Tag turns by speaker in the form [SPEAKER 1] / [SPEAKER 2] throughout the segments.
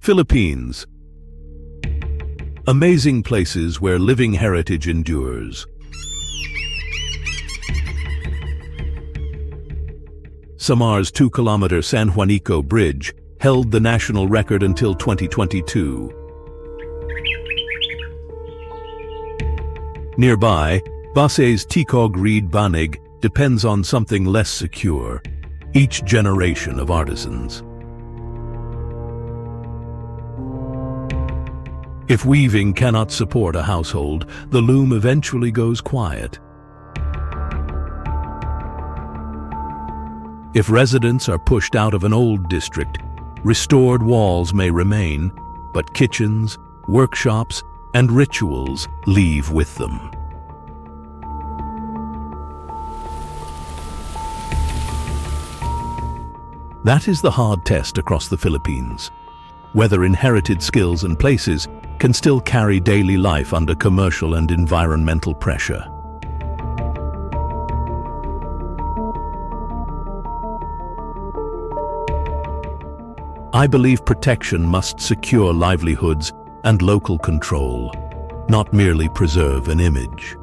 [SPEAKER 1] Philippines. Amazing places where living heritage endures. Samar's 2-kilometer San Juanico Bridge held the national record until 2022. Nearby, Base's Tikog Reed Banig depends on something less secure: each generation of artisans. If weaving cannot support a household, the loom eventually goes quiet. If residents are pushed out of an old district, restored walls may remain, but kitchens, workshops, and rituals leave with them. That is the hard test across the Philippines: whether inherited skills and places can still carry daily life under commercial and environmental pressure. I believe protection must secure livelihoods and local control, not merely preserve an image.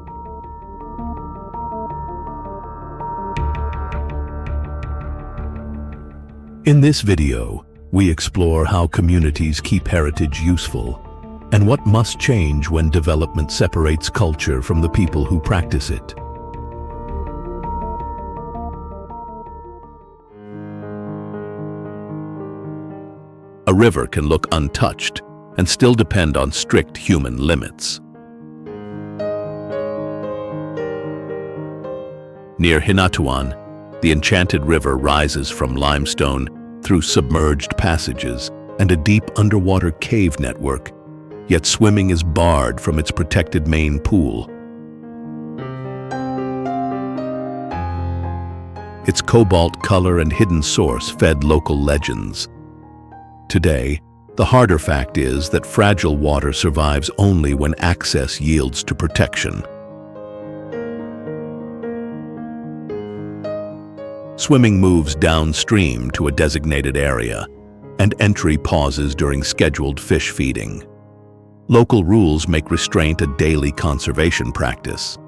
[SPEAKER 1] In this video, we explore how communities keep heritage useful and what must change when development separates culture from the people who practice it. A river can look untouched and still depend on strict human limits. Near Hinatuan, the enchanted river rises from limestone through submerged passages and a deep underwater cave network, yet swimming is barred from its protected main pool. Its cobalt color and hidden source fed local legends. Today, the harder fact is that fragile water survives only when access yields to protection. Swimming moves downstream to a designated area, and entry pauses during scheduled fish feeding. Local rules make restraint a daily conservation practice.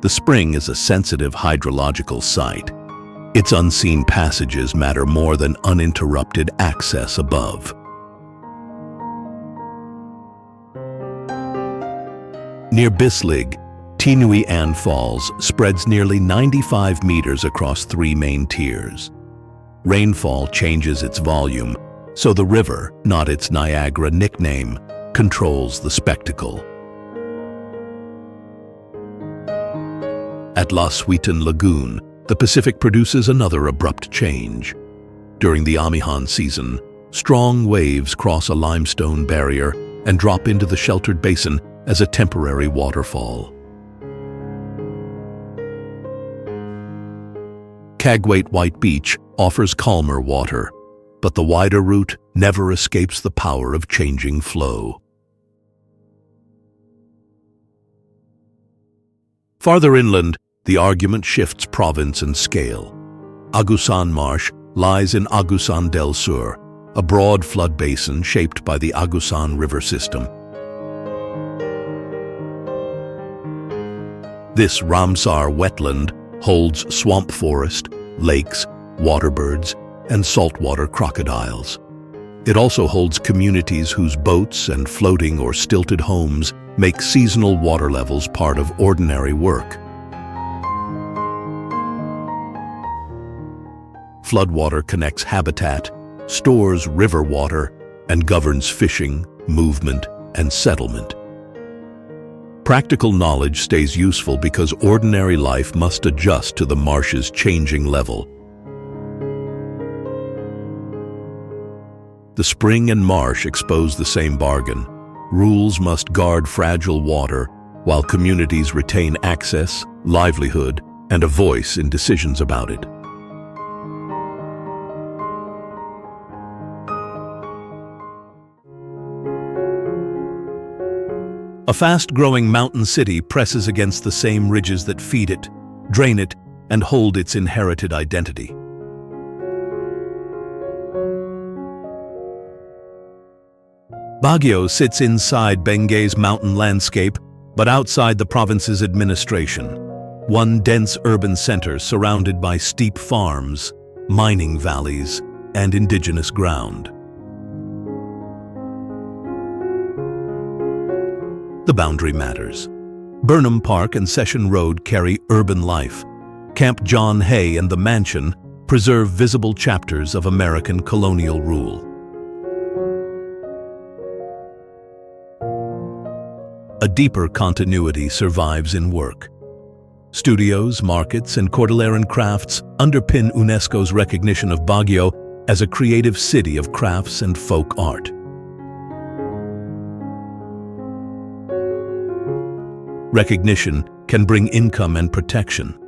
[SPEAKER 1] The spring is a sensitive hydrological site. Its unseen passages matter more than uninterrupted access above. Near Bislig, Tinui An Falls spreads nearly 95 meters across 3 main tiers. Rainfall changes its volume, so the river, not its Niagara nickname, controls the spectacle. At La Suitan Lagoon, the Pacific produces another abrupt change. During the Amihan season, strong waves cross a limestone barrier and drop into the sheltered basin as a temporary waterfall. Caguate White Beach offers calmer water, but the wider route never escapes the power of changing flow. Farther inland, the argument shifts province and scale. Agusan Marsh lies in Agusan del Sur, a broad flood basin shaped by the Agusan River system. This Ramsar wetland holds swamp forest, lakes, waterbirds, and saltwater crocodiles. It also holds communities whose boats and floating or stilted homes make seasonal water levels part of ordinary work. Floodwater connects habitat, stores river water, and governs fishing, movement, and settlement. Practical knowledge stays useful because ordinary life must adjust to the marsh's changing level. The spring and marsh expose the same bargain. Rules must guard fragile water, while communities retain access, livelihood, and a voice in decisions about it. A fast-growing mountain city presses against the same ridges that feed it, drain it, and hold its inherited identity. Baguio sits inside Bengay's mountain landscape, but outside the province's administration. One dense urban center surrounded by steep farms, mining valleys, and indigenous ground. The boundary matters. Burnham Park and Session Road carry urban life. Camp John Hay and the Mansion preserve visible chapters of American colonial rule. A deeper continuity survives in work. Studios, markets, and Cordilleran crafts underpin UNESCO's recognition of Baguio as a creative city of crafts and folk art. Recognition can bring income and protection.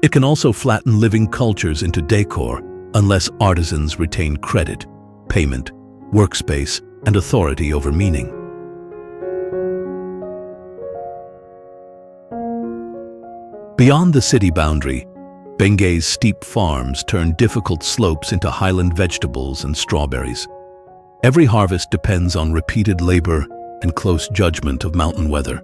[SPEAKER 1] It can also flatten living cultures into decor unless artisans retain credit, payment, workspace, and authority over meaning. Beyond the city boundary, Bengay's steep farms turn difficult slopes into highland vegetables and strawberries. Every harvest depends on repeated labor and close judgment of mountain weather.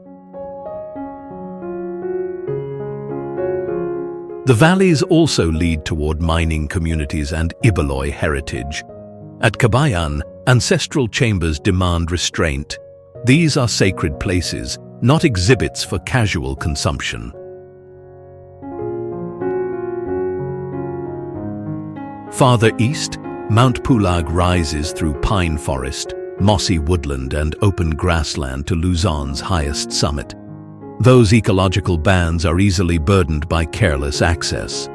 [SPEAKER 1] The valleys also lead toward mining communities and Ibaloy heritage. At Cabayan, ancestral chambers demand restraint. These are sacred places, not exhibits for casual consumption. Farther east, Mount Pulag rises through pine forest, mossy woodland, and open grassland to Luzon's highest summit. Those ecological bands are easily burdened by careless access.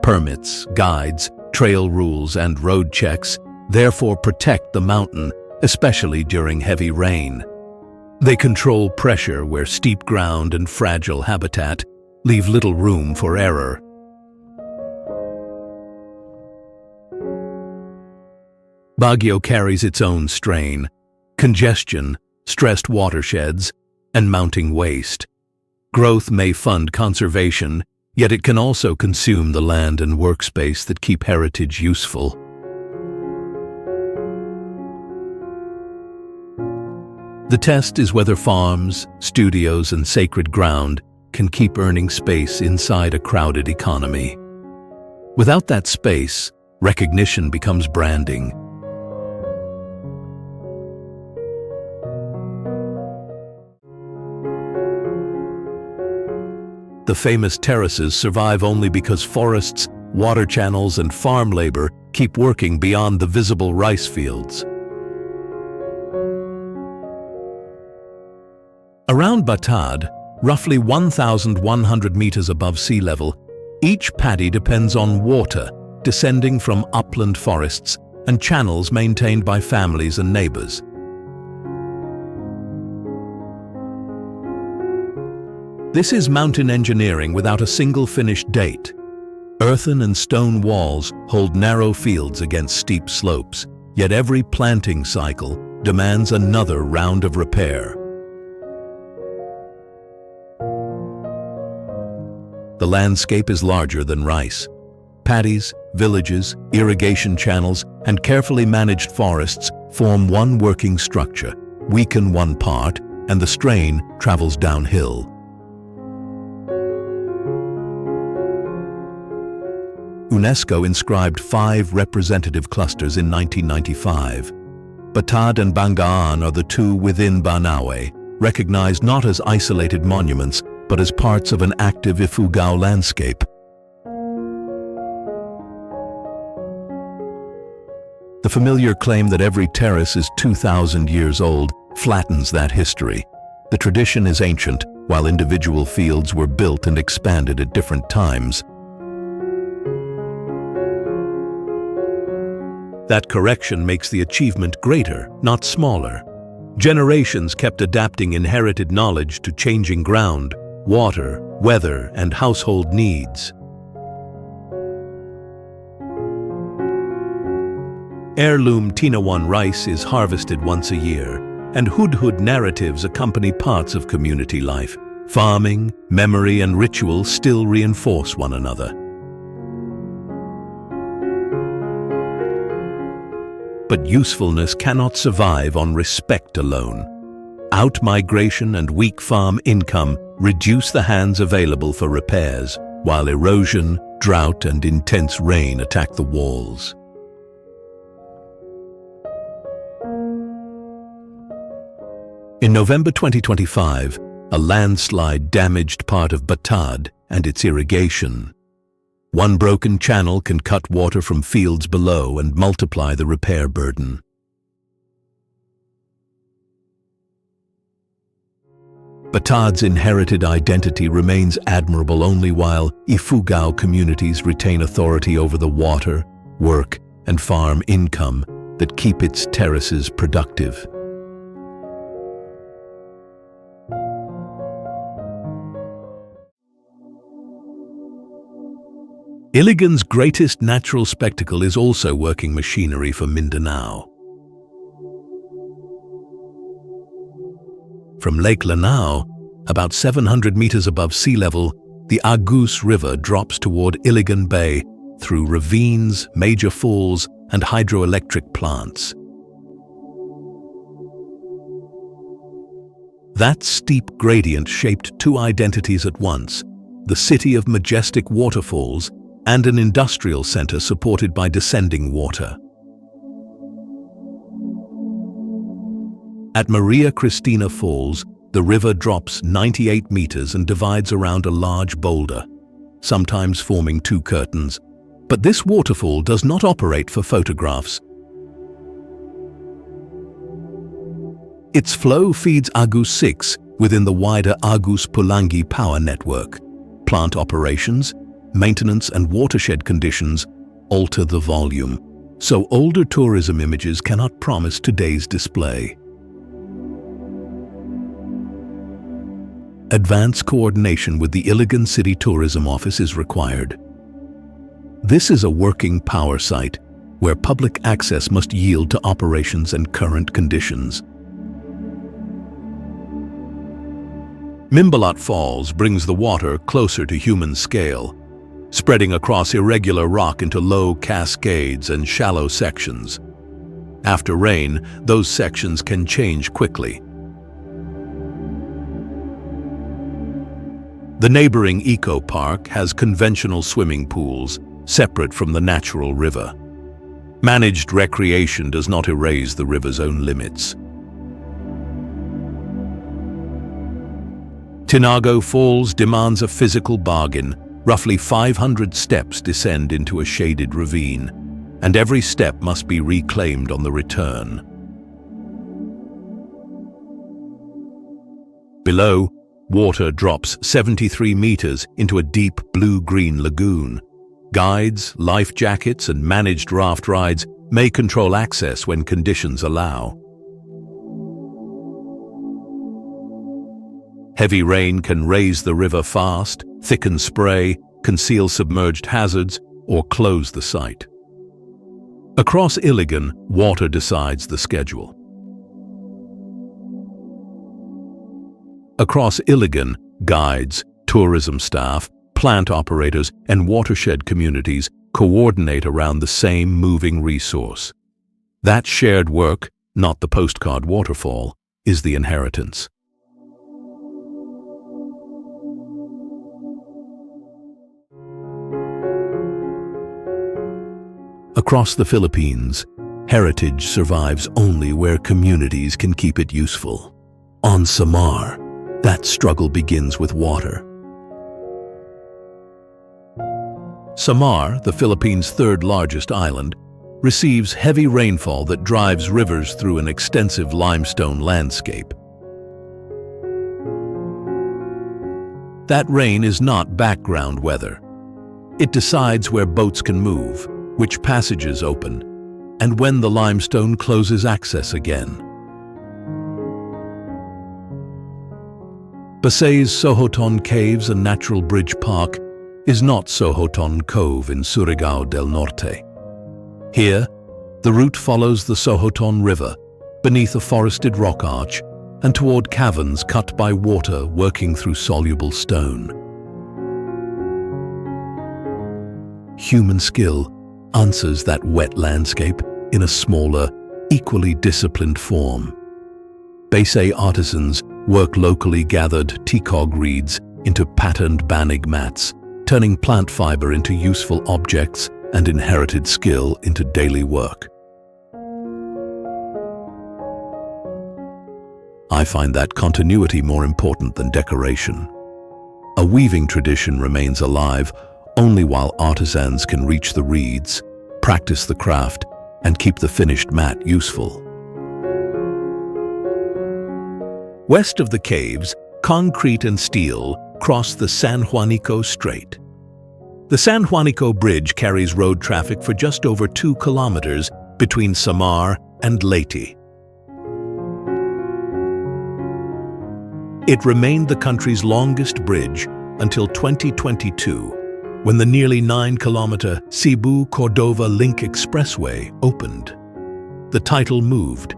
[SPEAKER 1] Permits, guides, trail rules, and road checks therefore protect the mountain, especially during heavy rain. They control pressure where steep ground and fragile habitat leave little room for error. Baguio carries its own strain: congestion, stressed watersheds, and mounting waste. Growth may fund conservation, yet it can also consume the land and workspace that keep heritage useful. The test is whether farms, studios, and sacred ground can keep earning space inside a crowded economy. Without that space, recognition becomes branding. The famous terraces survive only because forests, water channels, and farm labor keep working beyond the visible rice fields. Around Batad, roughly 1,100 meters above sea level, each paddy depends on water descending from upland forests and channels maintained by families and neighbors. This is mountain engineering without a single finished date. Earthen and stone walls hold narrow fields against steep slopes, yet every planting cycle demands another round of repair. The landscape is larger than rice. Paddies, villages, irrigation channels, and carefully managed forests form one working structure. Weaken one part, and the strain travels downhill. UNESCO inscribed 5 representative clusters in 1995. Batad and Bangaan are the two within Banawe, recognized not as isolated monuments, but as parts of an active Ifugao landscape. The familiar claim that every terrace is 2,000 years old flattens that history. The tradition is ancient, while individual fields were built and expanded at different times. That correction makes the achievement greater, not smaller. Generations kept adapting inherited knowledge to changing ground, water, weather, and household needs. Heirloom Tinawan rice is harvested once a year, and hudhud narratives accompany parts of community life. Farming, memory, and ritual still reinforce one another. but usefulness cannot survive on respect alone. Outmigration and weak farm income reduce the hands available for repairs, while erosion, drought, and intense rain attack the walls. In November 2025, a landslide damaged part of Batad and its irrigation. One broken channel can cut water from fields below and multiply the repair burden. Batad's inherited identity remains admirable only while Ifugao communities retain authority over the water, work, and farm income that keep its terraces productive. Iligan's greatest natural spectacle is also working machinery for Mindanao. From Lake Lanao, about 700 meters above sea level, the Agus River drops toward Iligan Bay through ravines, major falls, and hydroelectric plants. That steep gradient shaped two identities at once: the city of majestic waterfalls and an industrial center supported by descending water. At Maria Cristina Falls, the river drops 98 meters and divides around a large boulder, sometimes forming two curtains. But this waterfall does not operate for photographs. Its flow feeds Agus 6 within the wider Agus Pulangi power network. Plant operations, maintenance, and watershed conditions alter the volume, so older tourism images cannot promise today's display. Advanced coordination with the Iligan City Tourism Office is required. This is a working power site where public access must yield to operations and current conditions. Mimbalot Falls brings the water closer to human scale, spreading across irregular rock into low cascades and shallow sections. After rain, those sections can change quickly. The neighboring Eco Park has conventional swimming pools, separate from the natural river. Managed recreation does not erase the river's own limits. Tinago Falls demands a physical bargain. Roughly 500 steps descend into a shaded ravine, and every step must be reclaimed on the return. Below, water drops 73 meters into a deep blue-green lagoon. Guides, life jackets, and managed raft rides may control access when conditions allow. Heavy rain can raise the river fast, thicken spray, conceal submerged hazards, or close the site. Across Iligan, water decides the schedule. Across Iligan, guides, tourism staff, plant operators, and watershed communities coordinate around the same moving resource. That shared work, not the postcard waterfall, is the inheritance. Across the Philippines, heritage survives only where communities can keep it useful. On Samar, that struggle begins with water. Samar, the Philippines' third largest island, receives heavy rainfall that drives rivers through an extensive limestone landscape. That rain is not background weather. It decides where boats can move, which passages open, and when the limestone closes access again. Pasay's Sohoton Caves and Natural Bridge Park is not Sohoton Cove in Siargao del Norte. Here, the route follows the Sohoton River beneath a forested rock arch and toward caverns cut by water working through soluble stone. Human skill answers that wet landscape in a smaller, equally disciplined form. Basay artisans work locally gathered tikog reeds into patterned banig mats, turning plant fiber into useful objects and inherited skill into daily work. I find that continuity more important than decoration. A weaving tradition remains alive only while artisans can reach the reeds, practice the craft, and keep the finished mat useful. West of the caves, concrete and steel cross the San Juanico Strait. The San Juanico Bridge carries road traffic for just over 2 kilometers between Samar and Leyte. It remained the country's longest bridge until 2022, when the nearly 9-kilometer Cebu-Cordova Link Expressway opened. The title moved.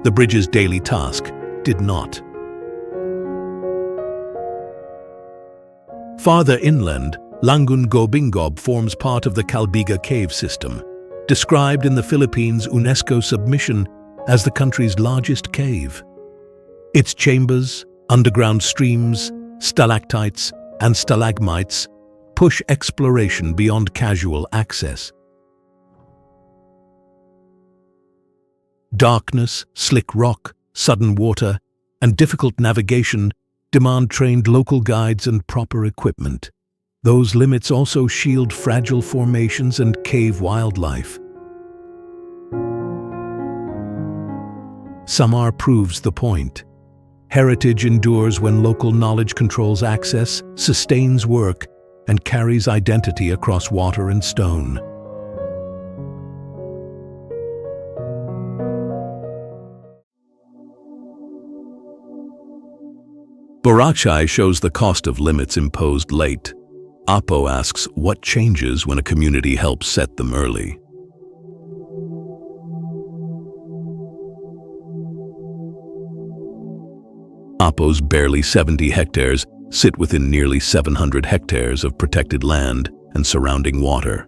[SPEAKER 1] The bridge's daily task did not. Farther inland, Langun Gobingob forms part of the Calbiga cave system, described in the Philippines' UNESCO submission as the country's largest cave. Its chambers, underground streams, stalactites, and stalagmites push exploration beyond casual access. Darkness, slick rock, sudden water, and difficult navigation demand trained local guides and proper equipment. Those limits also shield fragile formations and cave wildlife. Samar proves the point. Heritage endures when local knowledge controls access, sustains work, and carries identity across water and stone. Boracay shows the cost of limits imposed late. Apo asks what changes when a community helps set them early. Apo's barely 70 hectares sit within nearly 700 hectares of protected land and surrounding water.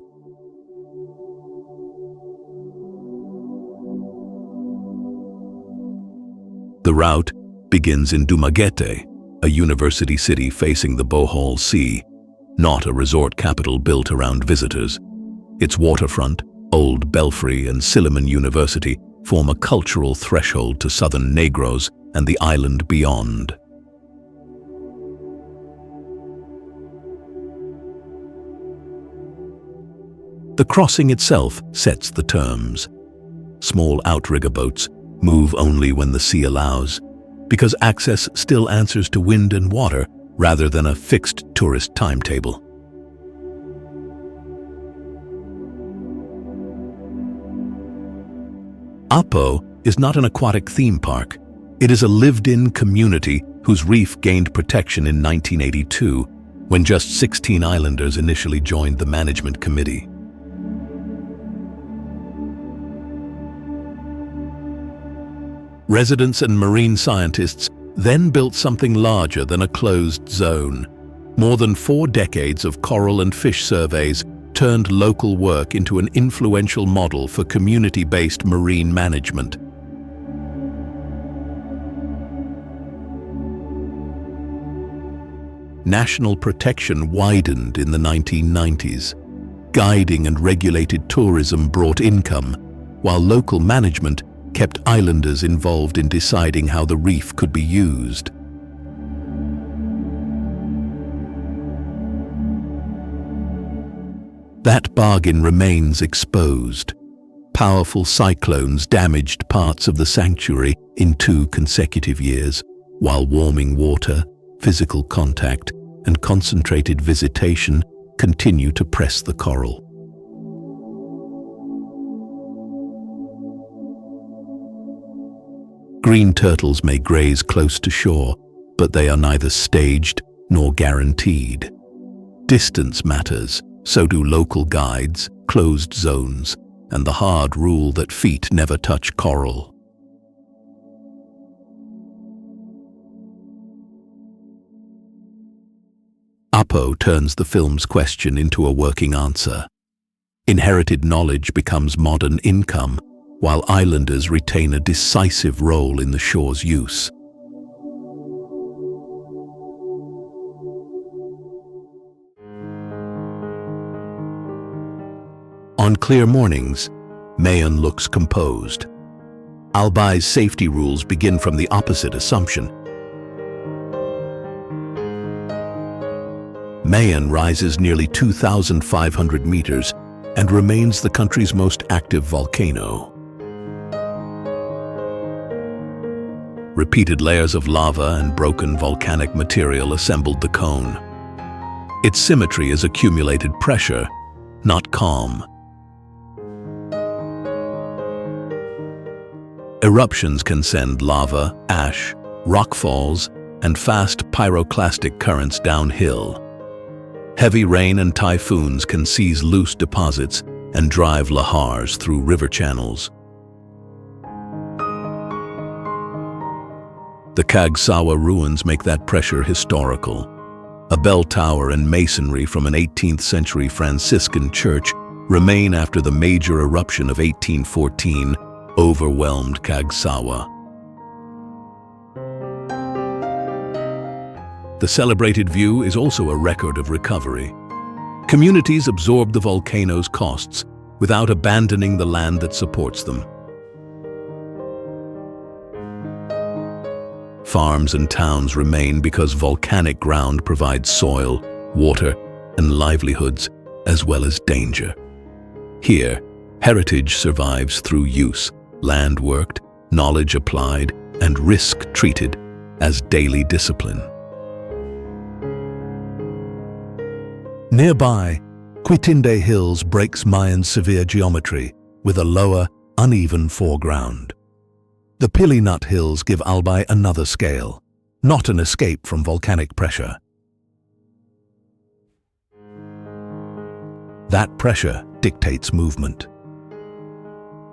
[SPEAKER 1] The route begins in Dumaguete, a university city facing the Bohol Sea, not a resort capital built around visitors. Its waterfront, Old Belfry, and Silliman University form a cultural threshold to southern Negros and the island beyond. The crossing itself sets the terms. Small outrigger boats move only when the sea allows, because access still answers to wind and water rather than a fixed tourist timetable. Apo is not an aquatic theme park. It is a lived-in community whose reef gained protection in 1982, when just 16 islanders initially joined the management committee. Residents and marine scientists then built something larger than a closed zone. More than 4 decades of coral and fish surveys turned local work into an influential model for community-based marine management. National protection widened in the 1990s. Guiding and regulated tourism brought income, while local management kept islanders involved in deciding how the reef could be used. That bargain remains exposed. Powerful cyclones damaged parts of the sanctuary in 2 consecutive years, while warming water, physical contact, and concentrated visitation continue to press the coral. Green turtles may graze close to shore, but they are neither staged nor guaranteed. Distance matters, so do local guides, closed zones, and the hard rule that feet never touch coral. Apo turns the film's question into a working answer. Inherited knowledge becomes modern income, while islanders retain a decisive role in the shore's use. On clear mornings, Mayon looks composed. Albai's safety rules begin from the opposite assumption. Mayon rises nearly 2,500 meters and remains the country's most active volcano. Repeated layers of lava and broken volcanic material assembled the cone. Its symmetry is accumulated pressure, not calm. Eruptions can send lava, ash, rock falls, and fast pyroclastic currents downhill. Heavy rain and typhoons can seize loose deposits and drive lahars through river channels. The Cagsawa ruins make that pressure historical. A bell tower and masonry from an 18th century Franciscan church remain after the major eruption of 1814 overwhelmed Cagsawa. The celebrated view is also a record of recovery. Communities absorb the volcano's costs without abandoning the land that supports them. Farms and towns remain because volcanic ground provides soil, water, and livelihoods, as well as danger. Here, heritage survives through use, land worked, knowledge applied, and risk treated as daily discipline. Nearby, Quitinde Hills breaks Mayan's severe geometry with a lower, uneven foreground. The Pilinut Hills give Albay another scale, not an escape from volcanic pressure. That pressure dictates movement.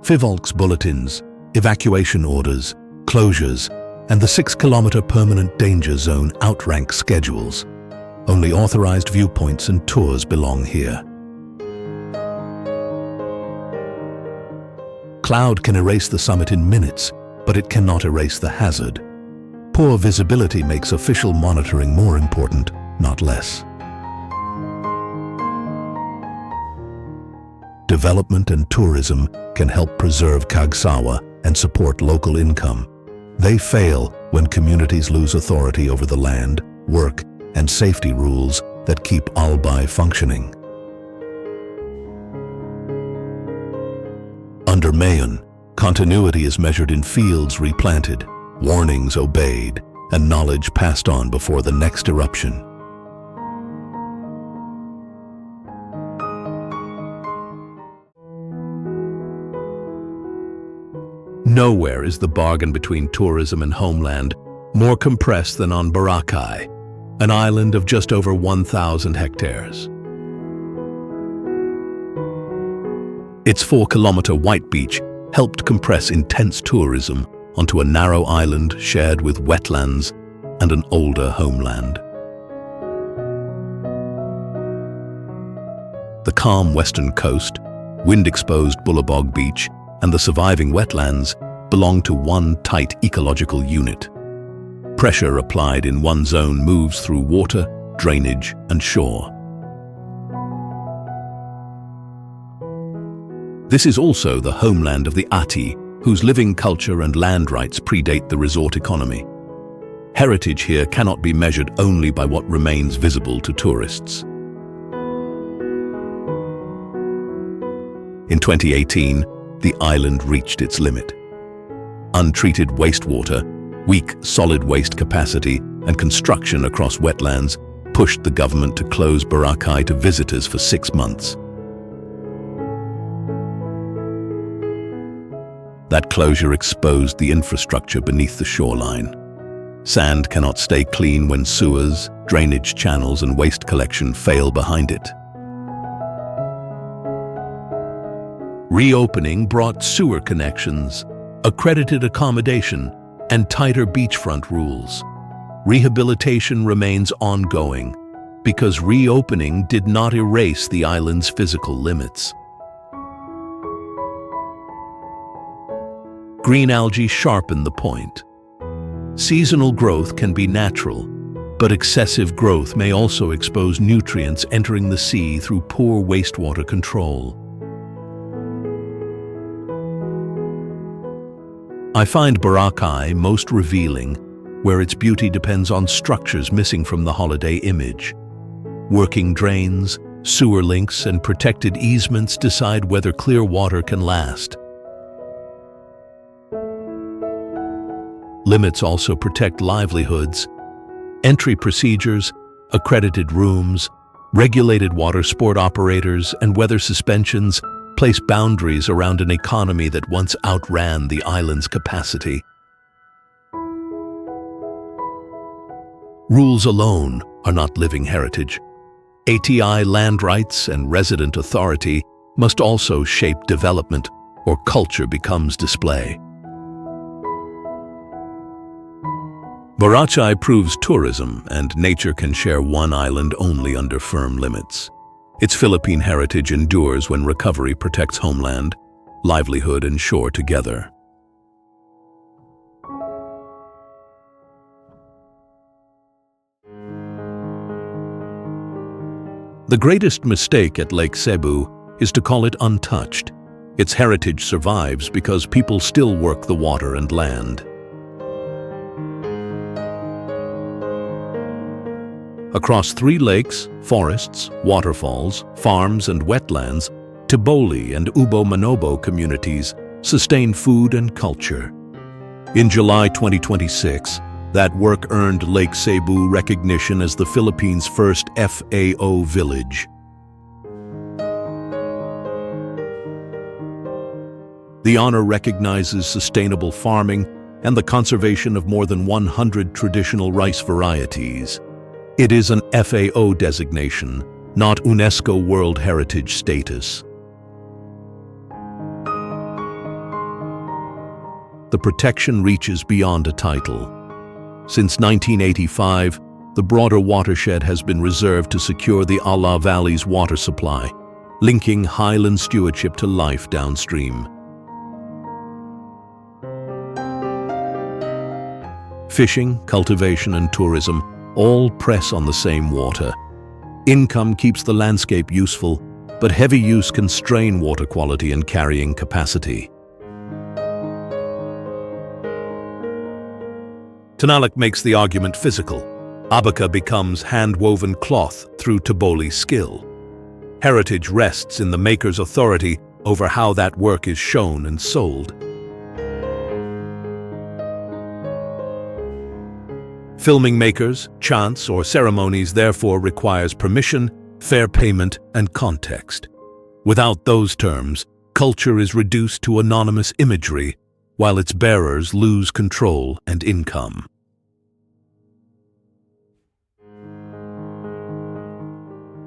[SPEAKER 1] FIVOLC's bulletins, evacuation orders, closures, and the 6-kilometer permanent danger zone outrank schedules. Only authorized viewpoints and tours belong here. Cloud can erase the summit in minutes, but it cannot erase the hazard. Poor visibility makes official monitoring more important, not less. Development and tourism can help preserve Cagsawa and support local income. They fail when communities lose authority over the land, work, and safety rules that keep Albay functioning. Under Mayon, continuity is measured in fields replanted, warnings obeyed, and knowledge passed on before the next eruption. Nowhere is the bargain between tourism and homeland more compressed than on Boracay, an island of just over 1,000 hectares. Its 4-kilometer white beach helped compress intense tourism onto a narrow island shared with wetlands and an older homeland. The calm western coast, wind-exposed Bulabog Beach, and the surviving wetlands belong to one tight ecological unit. Pressure applied in one zone moves through water, drainage, and shore. This is also the homeland of the Ati, whose living culture and land rights predate the resort economy. Heritage here cannot be measured only by what remains visible to tourists. In 2018, the island reached its limit. Untreated wastewater, weak solid waste capacity, and construction across wetlands pushed the government to close Boracay to visitors for 6 months. That closure exposed the infrastructure beneath the shoreline. Sand cannot stay clean when sewers, drainage channels, and waste collection fail behind it. Reopening brought sewer connections, accredited accommodation, and tighter beachfront rules. Rehabilitation remains ongoing because reopening did not erase the island's physical limits. Green algae sharpen the point. Seasonal growth can be natural, but excessive growth may also expose nutrients entering the sea through poor wastewater control. I find Boracay most revealing, where its beauty depends on structures missing from the holiday image. Working drains, sewer links, and protected easements decide whether clear water can last. Limits also protect livelihoods. Entry procedures, accredited rooms, regulated water sport operators, and weather suspensions place boundaries around an economy that once outran the island's capacity. Rules alone are not living heritage. ATI land rights and resident authority must also shape development, or culture becomes display. Boracay proves tourism and nature can share one island only under firm limits. Its Philippine heritage endures when recovery protects homeland, livelihood, and shore together. The greatest mistake at Lake Cebu is to call it untouched. Its heritage survives because people still work the water and land. Across 3 lakes, forests, waterfalls, farms, and wetlands, Tiboli and Ubo Manobo communities sustain food and culture. In July 2026, that work earned Lake Cebu recognition as the Philippines' first FAO village. The honor recognizes sustainable farming and the conservation of more than 100 traditional rice varieties. It is an FAO designation, not UNESCO World Heritage status. The protection reaches beyond a title. Since 1985, the broader watershed has been reserved to secure the Allah Valley's water supply, linking highland stewardship to life downstream. Fishing, cultivation, and tourism all press on the same water. Income keeps the landscape useful, but heavy use can strain water quality and carrying capacity. Tinalak makes the argument physical. Abaca becomes hand-woven cloth through Tiboli's skill. Heritage rests in the maker's authority over how that work is shown and sold. Filming makers, chants, or ceremonies therefore requires permission, fair payment, and context. Without those terms, culture is reduced to anonymous imagery, while its bearers lose control and income.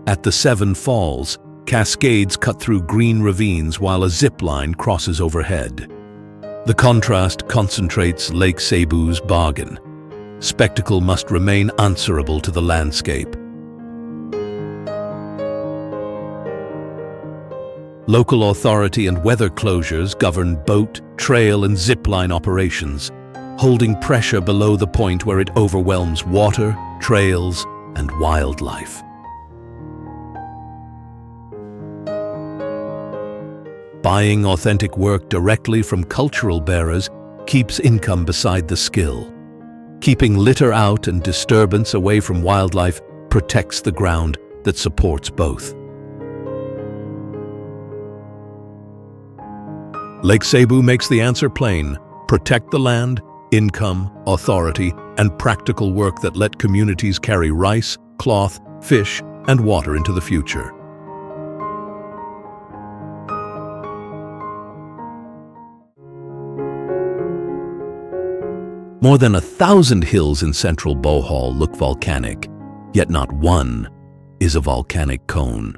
[SPEAKER 1] At the 7 falls, cascades cut through green ravines while a zip line crosses overhead. The contrast concentrates Lake Cebu's bargain. Spectacle must remain answerable to the landscape. Local authority and weather closures govern boat, trail, and zipline operations, holding pressure below the point where it overwhelms water, trails, and wildlife. Buying authentic work directly from cultural bearers keeps income beside the skill. Keeping litter out and disturbance away from wildlife protects the ground that supports both. Lake Cebu makes the answer plain: protect the land, income, authority, and practical work that let communities carry rice, cloth, fish, and water into the future. More than 1,000 hills in central Bohol look volcanic, yet not one is a volcanic cone.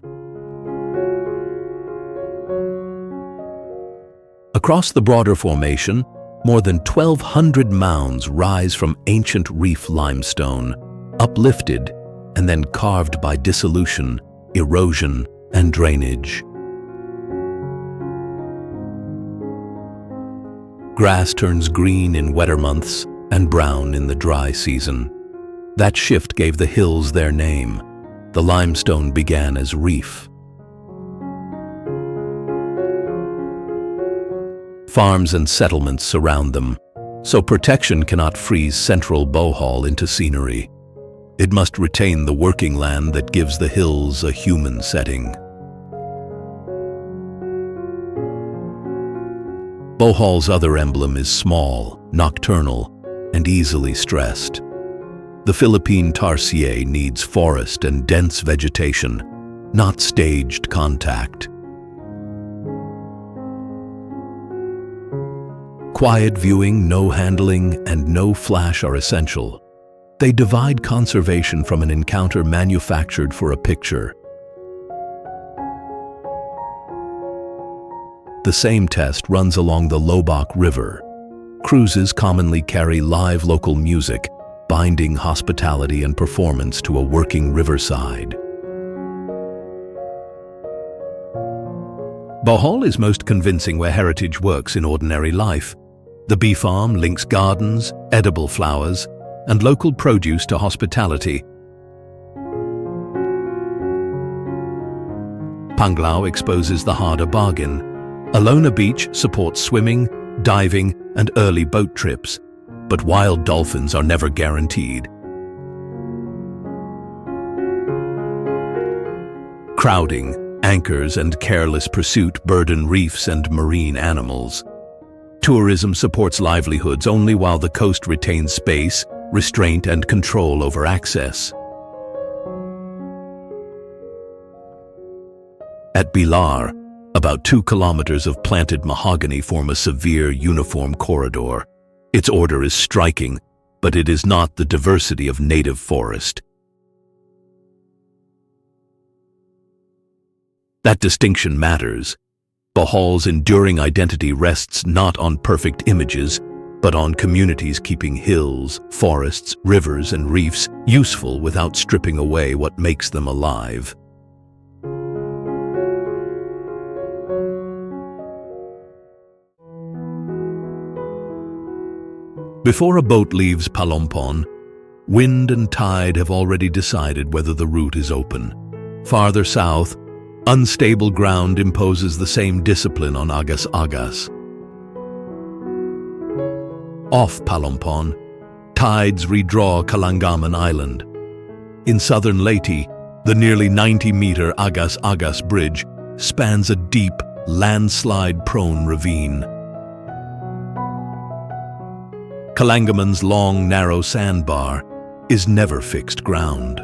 [SPEAKER 1] Across the broader formation, more than 1,200 mounds rise from ancient reef limestone, uplifted and then carved by dissolution, erosion, and drainage. Grass turns green in wetter months and brown in the dry season. That shift gave the hills their name. The limestone began as reef. Farms and settlements surround them, so protection cannot freeze central Bohol into scenery. It must retain the working land that gives the hills a human setting. Bohol's other emblem is small, nocturnal, and easily stressed. The Philippine Terraces needs forest and dense vegetation, not staged contact. Quiet viewing, no handling, and no flash are essential. They divide conservation from an encounter manufactured for a picture. The same test runs along the Lobak River. Cruises commonly carry live local music, binding hospitality and performance to a working riverside. Bohol is most convincing where heritage works in ordinary life. The bee farm links gardens, edible flowers, and local produce to hospitality. Panglao exposes the harder bargain. Alona Beach supports swimming, diving, and early boat trips, but wild dolphins are never guaranteed. Crowding, anchors, and careless pursuit burden reefs and marine animals. Tourism supports livelihoods only while the coast retains space, restraint, and control over access. At Bilar, about 2 kilometers of planted mahogany form a severe uniform corridor. Its order is striking, but it is not the diversity of native forest. That distinction matters. Bohol's enduring identity rests not on perfect images, but on communities keeping hills, forests, rivers, and reefs useful without stripping away what makes them alive. Before a boat leaves Palompon, wind and tide have already decided whether the route is open. Farther south, unstable ground imposes the same discipline on agas-agas. Off Palompon, tides redraw Kalangaman Island. In southern Leyte, the nearly 90-meter agas-agas bridge spans a deep, landslide-prone ravine. Kalangaman's long, narrow sandbar is never fixed ground.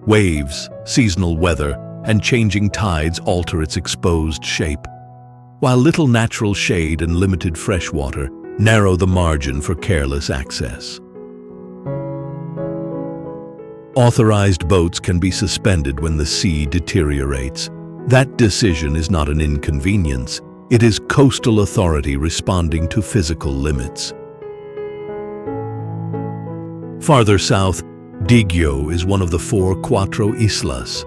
[SPEAKER 1] Waves, seasonal weather, and changing tides alter its exposed shape, while little natural shade and limited freshwater narrow the margin for careless access. Authorized boats can be suspended when the sea deteriorates. That decision is not an inconvenience. It is coastal authority responding to physical limits. Farther south, Digyo is one of the 4 Cuatro Islas.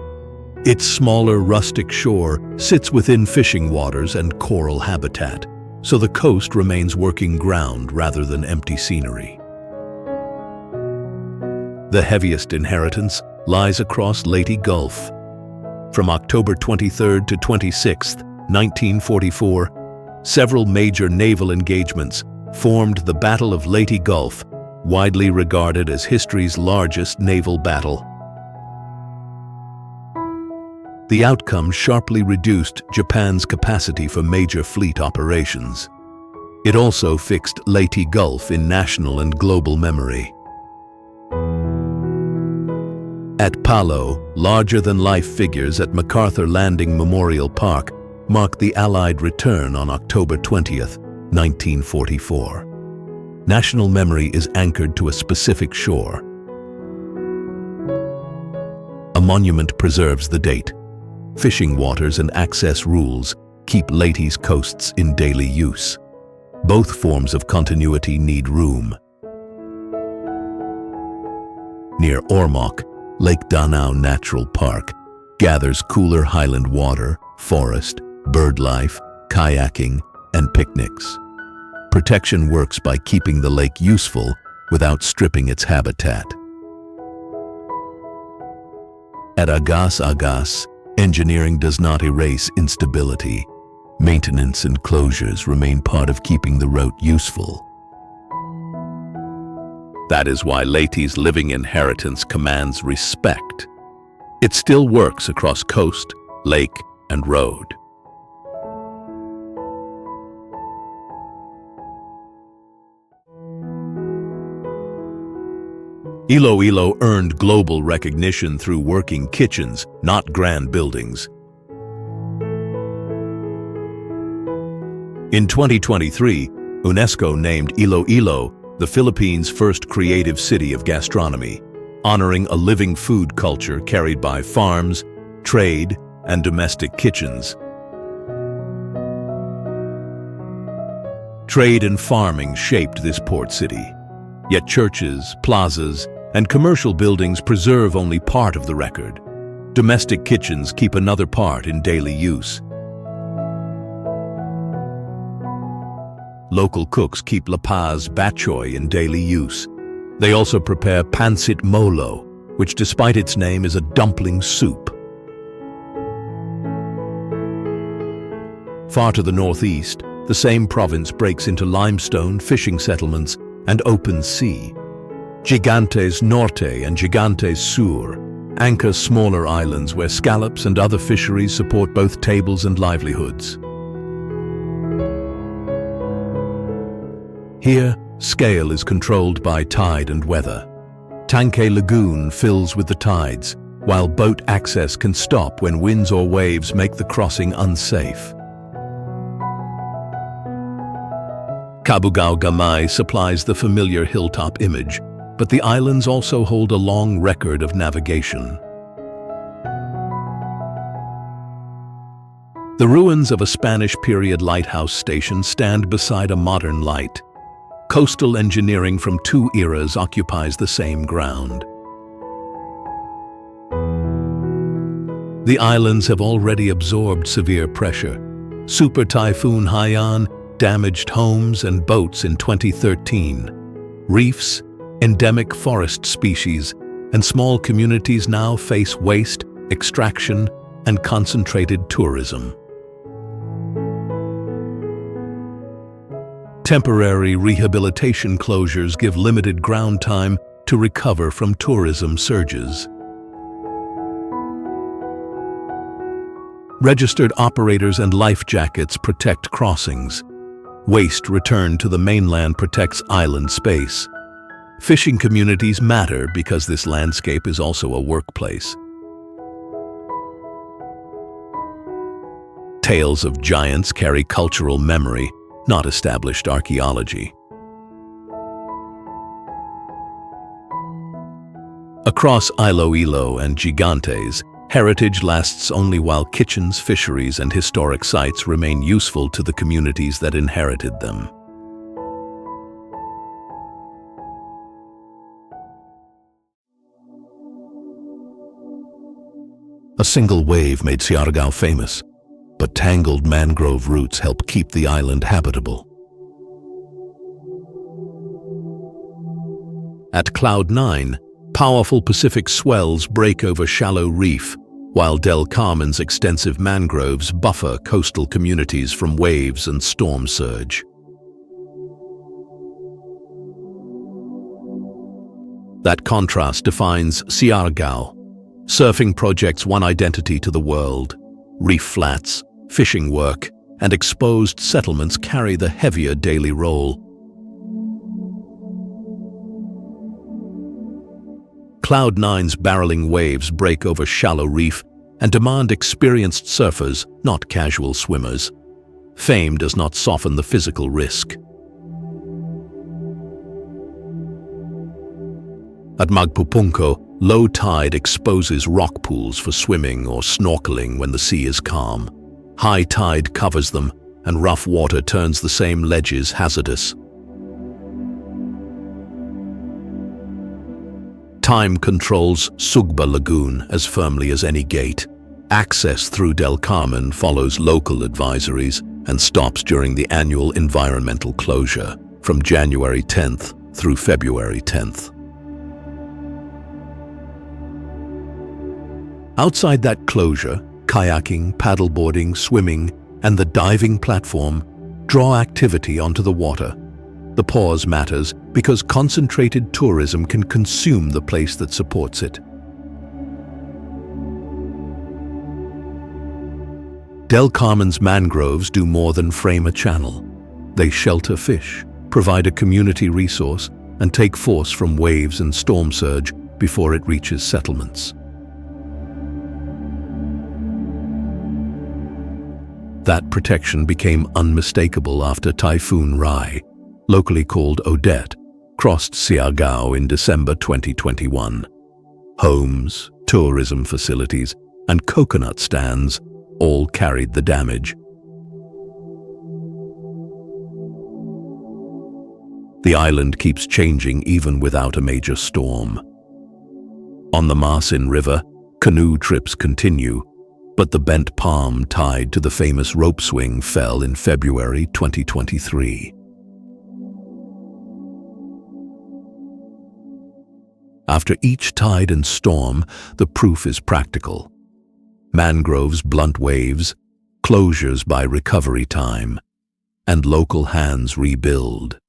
[SPEAKER 1] Its smaller rustic shore sits within fishing waters and coral habitat, so the coast remains working ground rather than empty scenery. The heaviest inheritance lies across Leyte Gulf. From October 23 to 26, 1944, several major naval engagements formed the Battle of Leyte Gulf, widely regarded as history's largest naval battle. The outcome sharply reduced Japan's capacity for major fleet operations. It also fixed Leyte Gulf in national and global memory. At Palo, larger-than-life figures at MacArthur Landing Memorial Park marked the Allied return on October 20, 1944. National memory is anchored to a specific shore. A monument preserves the date. Fishing waters and access rules keep Leyte's coasts in daily use. Both forms of continuity need room. Near Ormoc, Lake Danao Natural Park gathers cooler highland water, forest, bird life, kayaking, and picnics. Protection works by keeping the lake useful without stripping its habitat. At Agas, engineering does not erase instability. Maintenance and closures remain part of keeping the route useful. That is why Leyte's living inheritance commands respect. It still works across coast, lake, and road. Iloilo earned global recognition through working kitchens, not grand buildings. In 2023, UNESCO named Iloilo the Philippines' first creative city of gastronomy, honoring a living food culture carried by farms, trade, and domestic kitchens. Trade and farming shaped this port city, yet churches, plazas, and commercial buildings preserve only part of the record. Domestic kitchens keep another part in daily use. Local cooks keep lapaz batchoy in daily use. They also prepare pancit molo, which despite its name is a dumpling soup. Far to the northeast, the same province breaks into limestone fishing settlements and open sea. Gigantes Norte and Gigantes Sur anchor smaller islands where scallops and other fisheries support both tables and livelihoods. Here, scale is controlled by tide and weather. Tanque Lagoon fills with the tides, while boat access can stop when winds or waves make the crossing unsafe. Cabugao Gamay supplies the familiar hilltop image, but the islands also hold a long record of navigation. The ruins of a Spanish-period lighthouse station stand beside a modern light. Coastal engineering from two eras occupies the same ground. The islands have already absorbed severe pressure. Super Typhoon Haiyan damaged homes and boats in 2013. Reefs, endemic forest species, and small communities now face waste, extraction, and concentrated tourism. Temporary rehabilitation closures give limited ground time to recover from tourism surges. Registered operators and life jackets protect crossings. Waste returned to the mainland protects island space. Fishing communities matter because this landscape is also a workplace. Tales of giants carry cultural memory, not established archaeology. Across Iloilo and Gigantes, heritage lasts only while kitchens, fisheries, and historic sites remain useful to the communities that inherited them. A single wave made Siargao famous, but tangled mangrove roots help keep the island habitable. At Cloud 9, powerful Pacific swells break over shallow reef, while Del Carmen's extensive mangroves buffer coastal communities from waves and storm surge. That contrast defines Siargao. Surfing projects one identity to the world. Reef flats, fishing work, and exposed settlements carry the heavier daily role. Cloud 9's barreling waves break over shallow reef and demand experienced surfers, not casual swimmers. Fame does not soften the physical risk. At Magpupunco, low tide exposes rock pools for swimming or snorkeling when the sea is calm. High tide covers them, and rough water turns the same ledges hazardous. Time controls Sugba Lagoon as firmly as any gate. Access through Del Carmen follows local advisories, and stops during the annual environmental closure from January 10th through February 10th. Outside that closure, kayaking, paddleboarding, swimming, and the diving platform draw activity onto the water. The pause matters because concentrated tourism can consume the place that supports it. Del Carmen's mangroves do more than frame a channel. They shelter fish, provide a community resource, and take force from waves and storm surge before it reaches settlements. That protection became unmistakable after Typhoon Rai, locally called Odette, crossed Siargao in December 2021. Homes, tourism facilities, and coconut stands all carried the damage. The island keeps changing even without a major storm. On the Masin River, canoe trips continue, but the bent palm tied to the famous rope swing fell in February 2023. After each tide and storm, the proof is practical. Mangroves blunt waves, closures by recovery time, and local hands rebuild.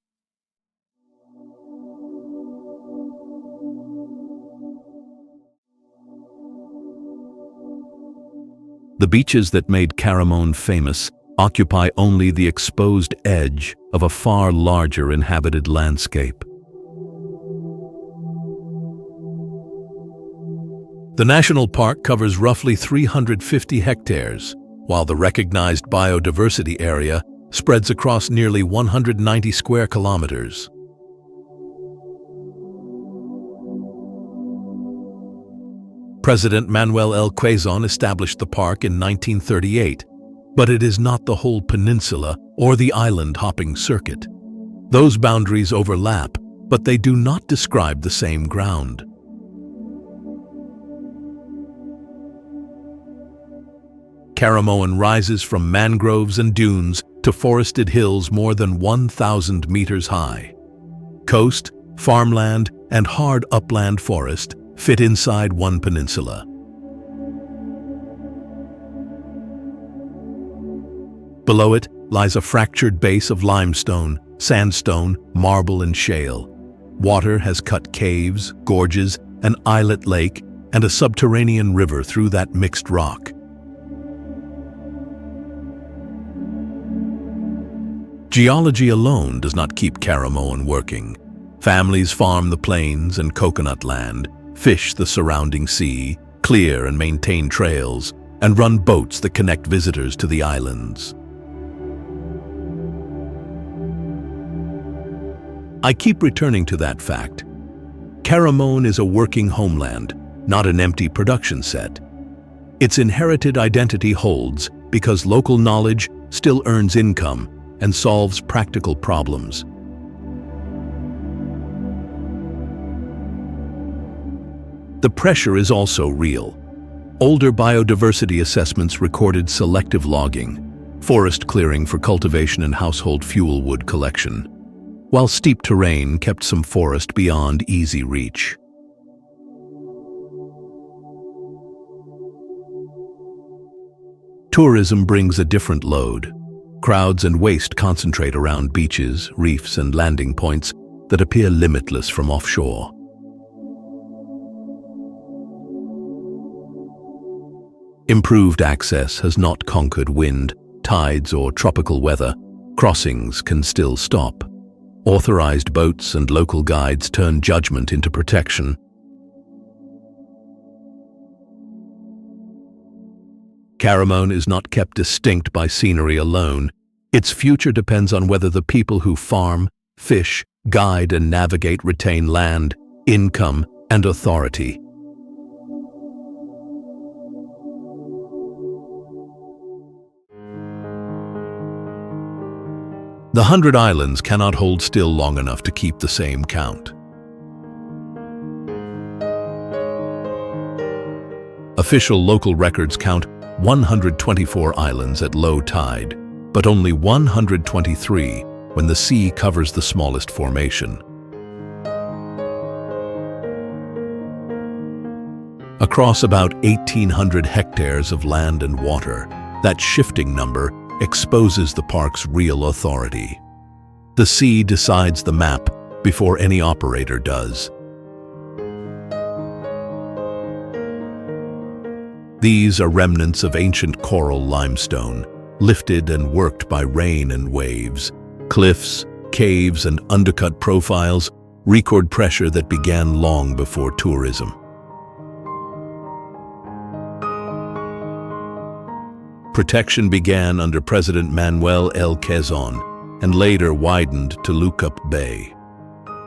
[SPEAKER 1] The beaches that made Caramoan famous occupy only the exposed edge of a far larger inhabited landscape. The national park covers roughly 350 hectares, while the recognized biodiversity area spreads across nearly 190 square kilometers. President Manuel L. Quezon established the park in 1938, but it is not the whole peninsula or the island-hopping circuit. Those boundaries overlap, but they do not describe the same ground. Caramoan rises from mangroves and dunes to forested hills more than 1,000 meters high. Coast, farmland, and hard upland forest fit inside one peninsula. Below it lies a fractured base of limestone, sandstone, marble, and shale. Water has cut caves, gorges, an islet lake, and a subterranean river through that mixed rock. Geology alone does not keep Caramoan working. Families farm the plains and coconut land, fish the surrounding sea, clear and maintain trails, and run boats that connect visitors to the islands. I keep returning to that fact. Caramoan is a working homeland, not an empty production set. Its inherited identity holds because local knowledge still earns income and solves practical problems. The pressure is also real. Older biodiversity assessments recorded selective logging, forest clearing for cultivation and household fuel wood collection, while steep terrain kept some forest beyond easy reach. Tourism brings a different load. Crowds and waste concentrate around beaches, reefs, and landing points that appear limitless from offshore. Improved access has not conquered wind, tides, or tropical weather. Crossings can still stop. Authorized boats and local guides turn judgment into protection. Caramoan is not kept distinct by scenery alone. Its future depends on whether the people who farm, fish, guide, and navigate retain land, income, and authority. The 100 islands cannot hold still long enough to keep the same count. Official local records count 124 islands at low tide, but only 123 when the sea covers the smallest formation. Across about 1,800 hectares of land and water, that shifting number exposes the park's real authority. The sea decides the map before any operator does. These are remnants of ancient coral limestone, lifted and worked by rain and waves. Cliffs, caves, and undercut profiles record pressure that began long before tourism. Protection began under President Manuel L. Quezon and later widened to Lucup Bay.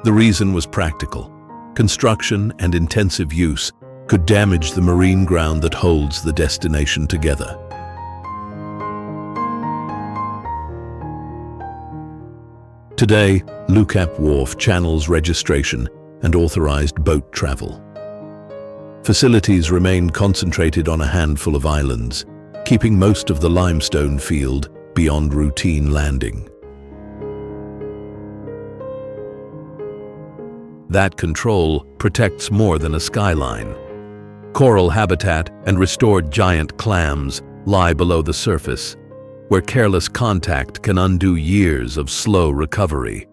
[SPEAKER 1] The reason was practical. Construction and intensive use could damage the marine ground that holds the destination together. Today, Lucup Wharf channels registration and authorized boat travel. Facilities remain concentrated on a handful of islands, keeping most of the limestone field beyond routine landing. That control protects more than a skyline. Coral habitat and restored giant clams lie below the surface, where careless contact can undo years of slow recovery.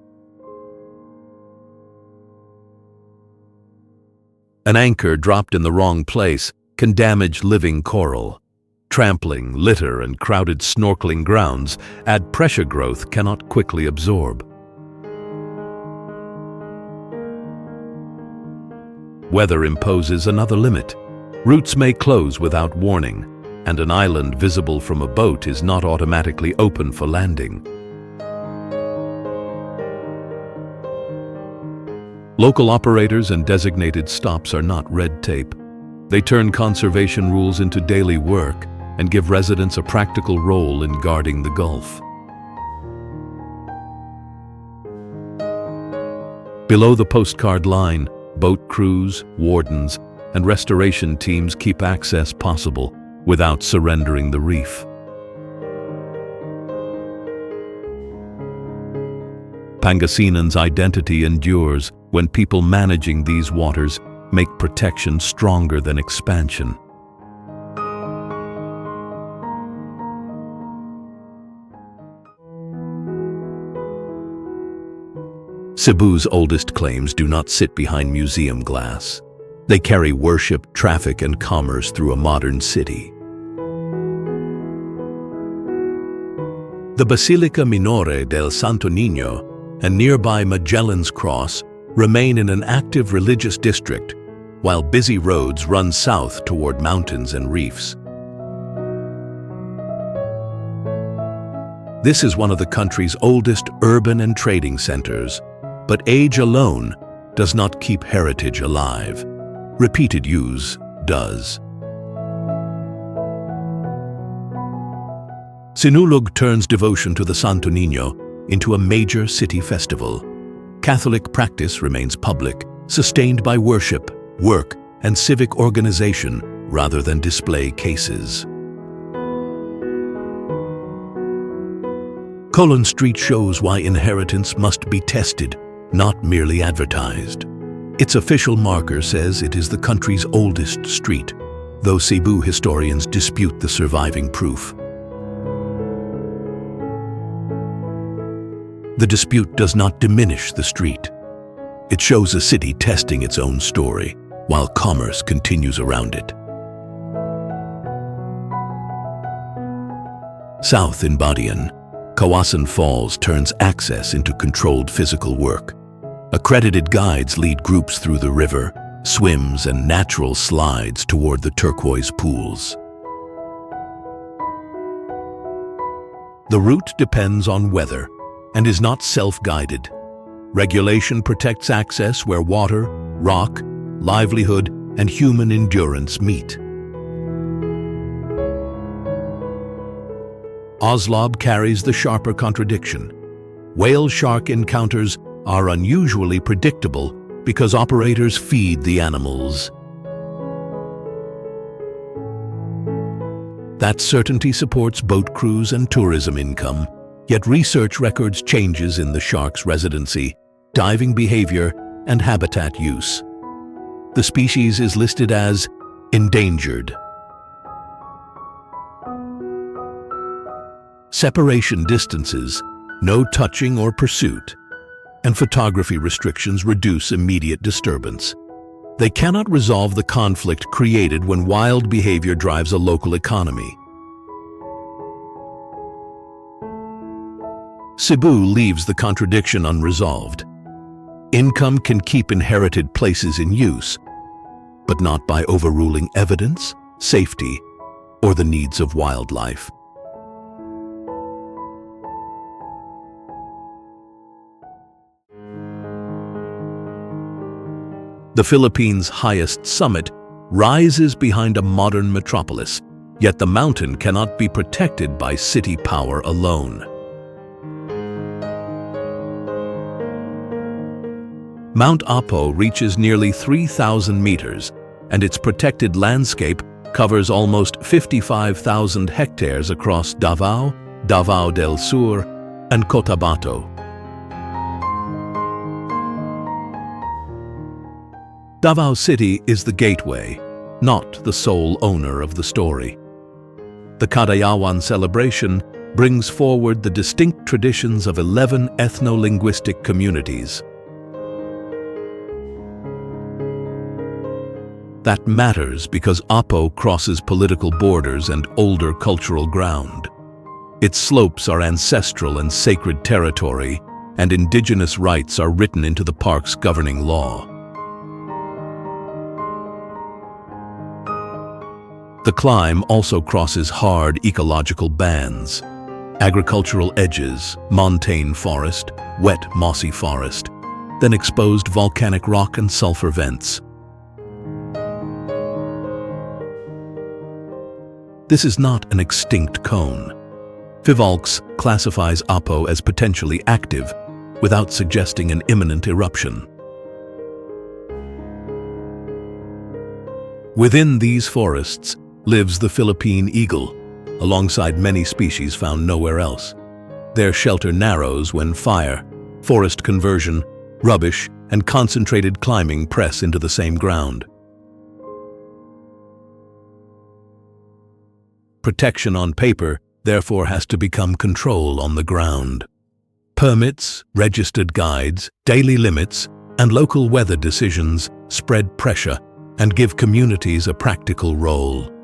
[SPEAKER 1] An anchor dropped in the wrong place can damage living coral. Trampling, litter, and crowded snorkeling grounds add pressure growth cannot quickly absorb. Weather imposes another limit. Routes may close without warning, and an island visible from a boat is not automatically open for landing. Local operators and designated stops are not red tape. They turn conservation rules into daily work and give residents a practical role in guarding the Gulf. Below the postcard line, boat crews, wardens, and restoration teams keep access possible without surrendering the reef. Pangasinan's identity endures when people managing these waters make protection stronger than expansion. Cebu's oldest claims do not sit behind museum glass. They carry worship, traffic, and commerce through a modern city. The Basilica Minore del Santo Niño and nearby Magellan's Cross remain in an active religious district, while busy roads run south toward mountains and reefs. This is one of the country's oldest urban and trading centers, but age alone does not keep heritage alive. Repeated use does. Sinulog turns devotion to the Santo Niño into a major city festival. Catholic practice remains public, sustained by worship, work, and civic organization rather than display cases. Colon Street shows why inheritance must be tested, not merely advertised. Its official marker says it is the country's oldest street, though Cebu historians dispute the surviving proof. The dispute does not diminish the street. It shows a city testing its own story, while commerce continues around it. South in Badian, Kawasan Falls turns access into controlled physical work. Accredited guides lead groups through the river, swims, and natural slides toward the turquoise pools. The route depends on weather and is not self-guided. Regulation protects access where water, rock, livelihood, and human endurance meet. Oslob carries the sharper contradiction. Whale-shark encounters are unusually predictable because operators feed the animals. That certainty supports boat crews and tourism income, yet research records changes in the shark's residency, diving behavior, and habitat use. The species is listed as endangered. Separation distances, no touching or pursuit, and photography restrictions reduce immediate disturbance. They cannot resolve the conflict created when wild behavior drives a local economy. Cebu leaves the contradiction unresolved. Income can keep inherited places in use, but not by overruling evidence, safety, or the needs of wildlife. The Philippines' highest summit rises behind a modern metropolis, yet the mountain cannot be protected by city power alone. Mount Apo reaches nearly 3,000 meters, and its protected landscape covers almost 55,000 hectares across Davao, Davao del Sur, and Cotabato. Davao City is the gateway, not the sole owner of the story. The Kadayawan celebration brings forward the distinct traditions of 11 ethno-linguistic communities. That matters because Apo crosses political borders and older cultural ground. Its slopes are ancestral and sacred territory, and indigenous rights are written into the park's governing law. The climb also crosses hard ecological bands: agricultural edges, montane forest, wet mossy forest, then exposed volcanic rock and sulfur vents. This is not an extinct cone. Fivolks classifies Apo as potentially active, without suggesting an imminent eruption. Within these forests lives the Philippine eagle, alongside many species found nowhere else. Their shelter narrows when fire, forest conversion, rubbish, and concentrated climbing press into the same ground. Protection on paper therefore has to become control on the ground. Permits, registered guides, daily limits, and local weather decisions spread pressure and give communities a practical role.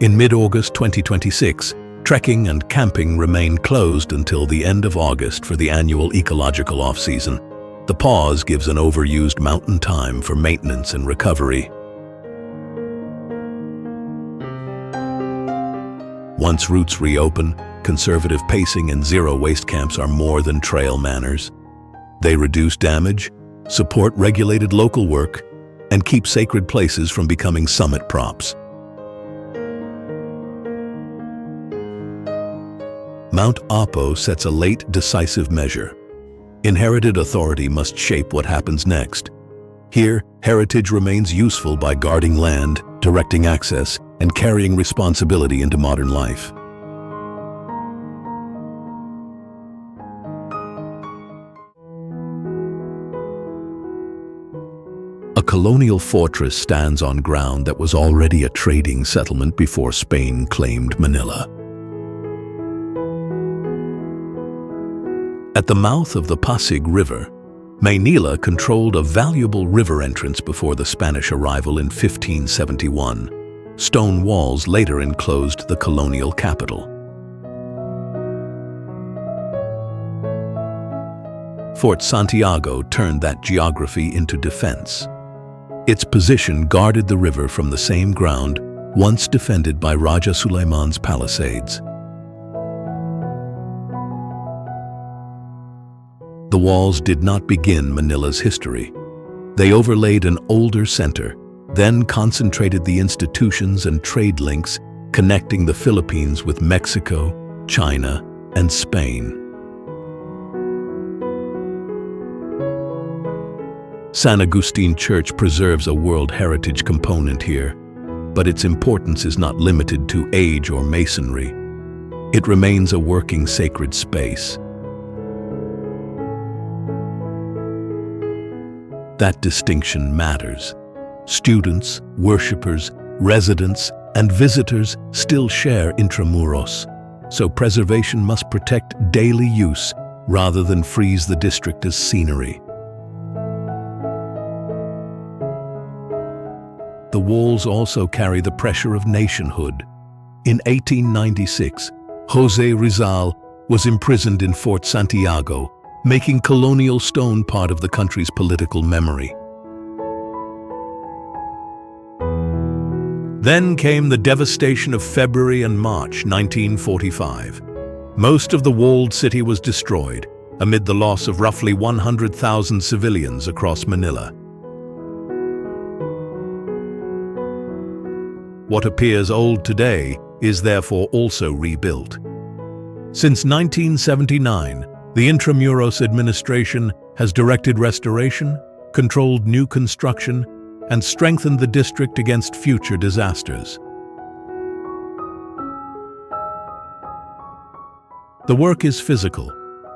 [SPEAKER 1] In mid-August 2026, trekking and camping remain closed until the end of August for the annual ecological off-season. The pause gives an overused mountain time for maintenance and recovery. Once routes reopen, conservative pacing and zero-waste camps are more than trail manners. They reduce damage, support regulated local work, and keep sacred places from becoming summit props. Mount Apo sets a late, decisive measure. Inherited authority must shape what happens next. Here, heritage remains useful by guarding land, directing access, and carrying responsibility into modern life. A colonial fortress stands on ground that was already a trading settlement before Spain claimed Manila. At the mouth of the Pasig River, Maynila controlled a valuable river entrance before the Spanish arrival in 1571. Stone walls later enclosed the colonial capital. Fort Santiago turned that geography into defense. Its position guarded the river from the same ground once defended by Raja Sulaiman's palisades. The walls did not begin Manila's history. They overlaid an older center, then concentrated the institutions and trade links connecting the Philippines with Mexico, China, and Spain. San Agustin Church preserves a World Heritage component here, but its importance is not limited to age or masonry. It remains a working sacred space. That distinction matters. Students, worshippers, residents, and visitors still share intramuros, so preservation must protect daily use rather than freeze the district as scenery. The walls also carry the pressure of nationhood. In 1896, José Rizal was imprisoned in Fort Santiago, making colonial stone part of the country's political memory. Then came the devastation of February and March 1945. Most of the walled city was destroyed, amid the loss of roughly 100,000 civilians across Manila. What appears old today is therefore also rebuilt. Since 1979, the Intramuros administration has directed restoration, controlled new construction, and strengthened the district against future disasters. The work is physical.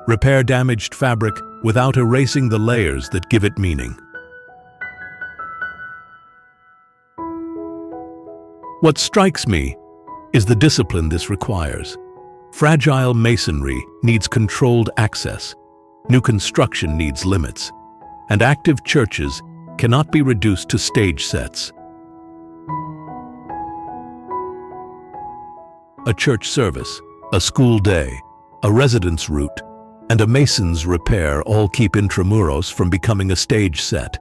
[SPEAKER 1] Repair damaged fabric without erasing the layers that give it meaning. What strikes me is the discipline this requires. Fragile masonry needs controlled access, new construction needs limits, and active churches cannot be reduced to stage sets. A church service, a school day, a residence route, and a mason's repair all keep Intramuros from becoming a stage set.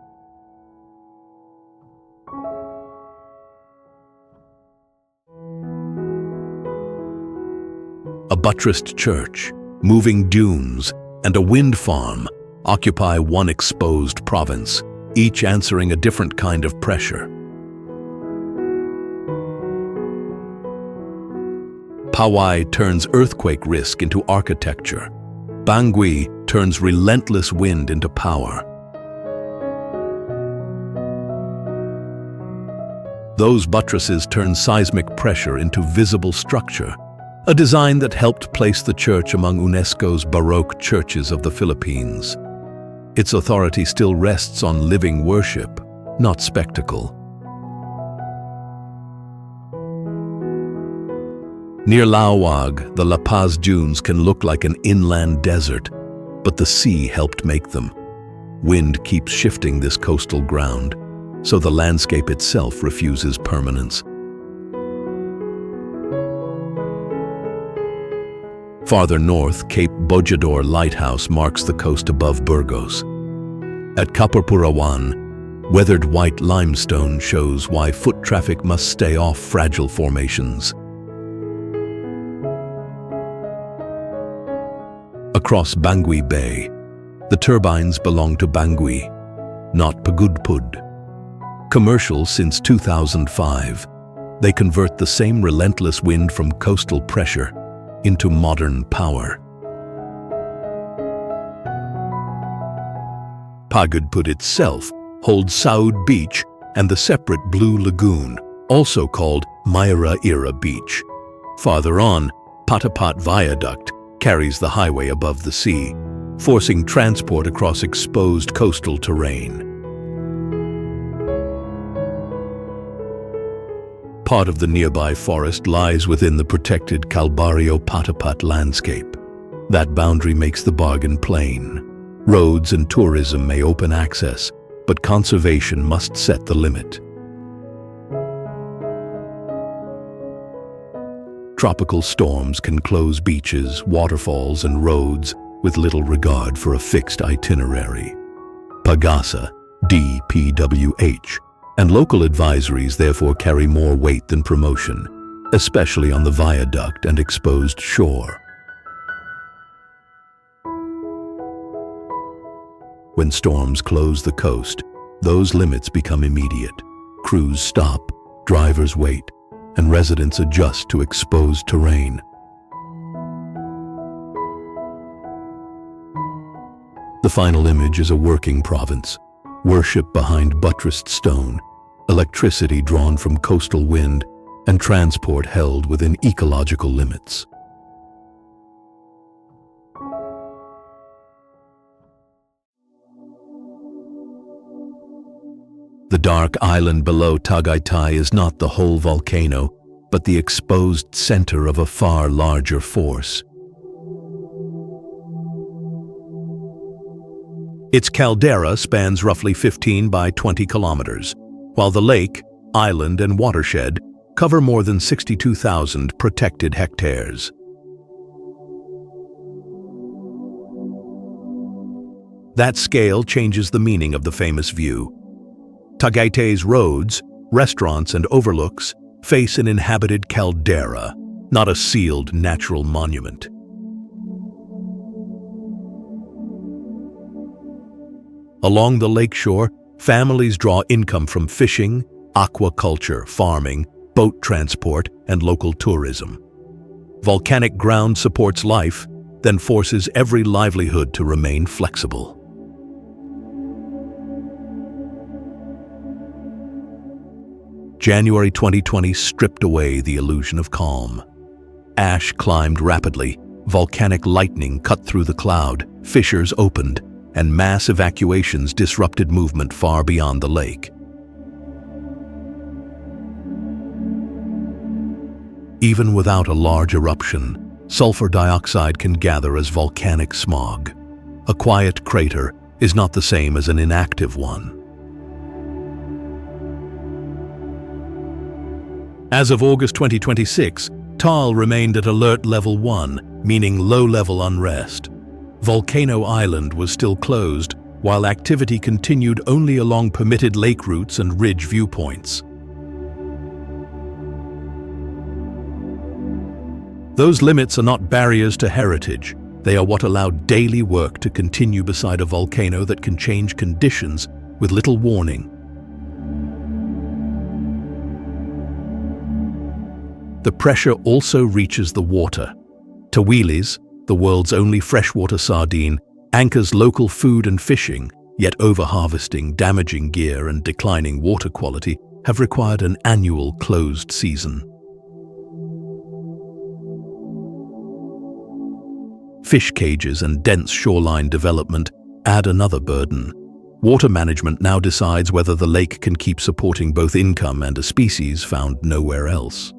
[SPEAKER 1] A buttressed church, moving dunes, and a wind farm occupy one exposed province, each answering a different kind of pressure. Powai turns earthquake risk into architecture. Bangui turns relentless wind into power. Those buttresses turn seismic pressure into visible structure, a design that helped place the church among UNESCO's Baroque churches of the Philippines. Its authority still rests on living worship, not spectacle. Near Laoag, the La Paz dunes can look like an inland desert, but the sea helped make them. Wind keeps shifting this coastal ground, so the landscape itself refuses permanence. Farther north, Cape Bojador Lighthouse marks the coast above Burgos. At Kapurpurawan, weathered white limestone shows why foot traffic must stay off fragile formations. Across Bangui Bay, the turbines belong to Bangui, not Pagudpud. Commercial since 2005, they convert the same relentless wind from coastal pressure into modern power. Pagudpud itself holds Saud Beach and the separate Blue Lagoon, also called Mayra Ira Beach. Farther on, Patapat Viaduct carries the highway above the sea, forcing transport across exposed coastal terrain. Part of the nearby forest lies within the protected Calvario Patapat landscape. That boundary makes the bargain plain. Roads and tourism may open access, but conservation must set the limit. Tropical storms can close beaches, waterfalls, and roads with little regard for a fixed itinerary. Pagasa, DPWH, and local advisories therefore carry more weight than promotion, especially on the viaduct and exposed shore. When storms close the coast, those limits become immediate. Crews stop, drivers wait, and residents adjust to exposed terrain. The final image is a working province, worship behind buttressed stone, electricity drawn from coastal wind, and transport held within ecological limits. The dark island below Tagaytay is not the whole volcano, but the exposed center of a far larger force. Its caldera spans roughly 15 by 20 kilometers, while the lake, island, and watershed cover more than 62,000 protected hectares. That scale changes the meaning of the famous view. Tagaytay's roads, restaurants, and overlooks face an inhabited caldera, not a sealed natural monument. Along the lakeshore, families draw income from fishing, aquaculture, farming, boat transport, and local tourism. Volcanic ground supports life, then forces every livelihood to remain flexible. January 2020 stripped away the illusion of calm. Ash climbed rapidly, volcanic lightning cut through the cloud, fissures opened, and mass evacuations disrupted movement far beyond the lake. Even without a large eruption, sulfur dioxide can gather as volcanic smog. A quiet crater is not the same as an inactive one. As of August 2026, Taal remained at alert level 1, meaning low-level unrest. Volcano Island was still closed, while activity continued only along permitted lake routes and ridge viewpoints. Those limits are not barriers to heritage. They are what allow daily work to continue beside a volcano that can change conditions with little warning. The pressure also reaches the water. Tawilis, the world's only freshwater sardine, anchors local food and fishing, yet overharvesting, damaging gear, and declining water quality have required an annual closed season. Fish cages and dense shoreline development add another burden. Water management now decides whether the lake can keep supporting both income and a species found nowhere else.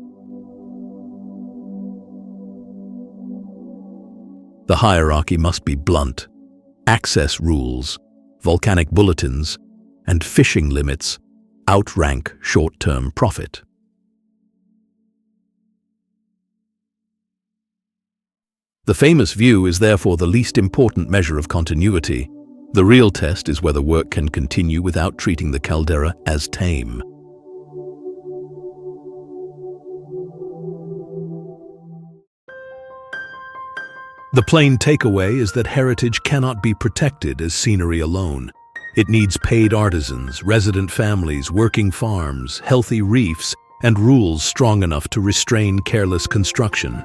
[SPEAKER 1] The hierarchy must be blunt. Access rules, volcanic bulletins, and fishing limits outrank short-term profit. The famous view is therefore the least important measure of continuity. The real test is whether work can continue without treating the caldera as tame. The plain takeaway is that heritage cannot be protected as scenery alone. It needs paid artisans, resident families, working farms, healthy reefs, and rules strong enough to restrain careless construction.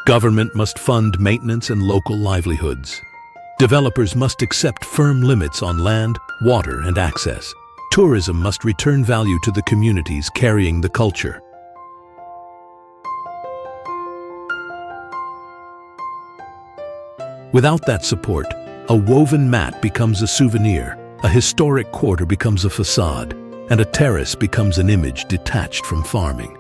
[SPEAKER 1] Government must fund maintenance and local livelihoods. Developers must accept firm limits on land, water, and access. Tourism must return value to the communities carrying the culture. Without that support, a woven mat becomes a souvenir, a historic quarter becomes a facade, and a terrace becomes an image detached from farming.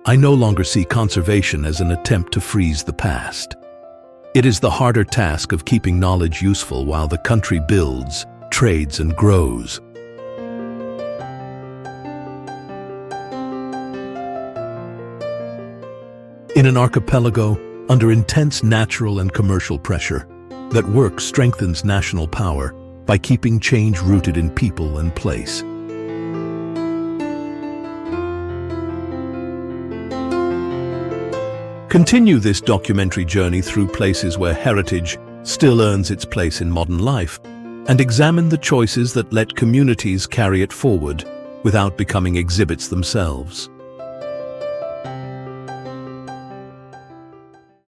[SPEAKER 1] I no longer see conservation as an attempt to freeze the past. It is the harder task of keeping knowledge useful while the country builds, trades, and grows. In an archipelago, under intense natural and commercial pressure, that work strengthens national power by keeping change rooted in people and place. Continue this documentary journey through places where heritage still earns its place in modern life, and examine the choices that let communities carry it forward, without becoming exhibits themselves.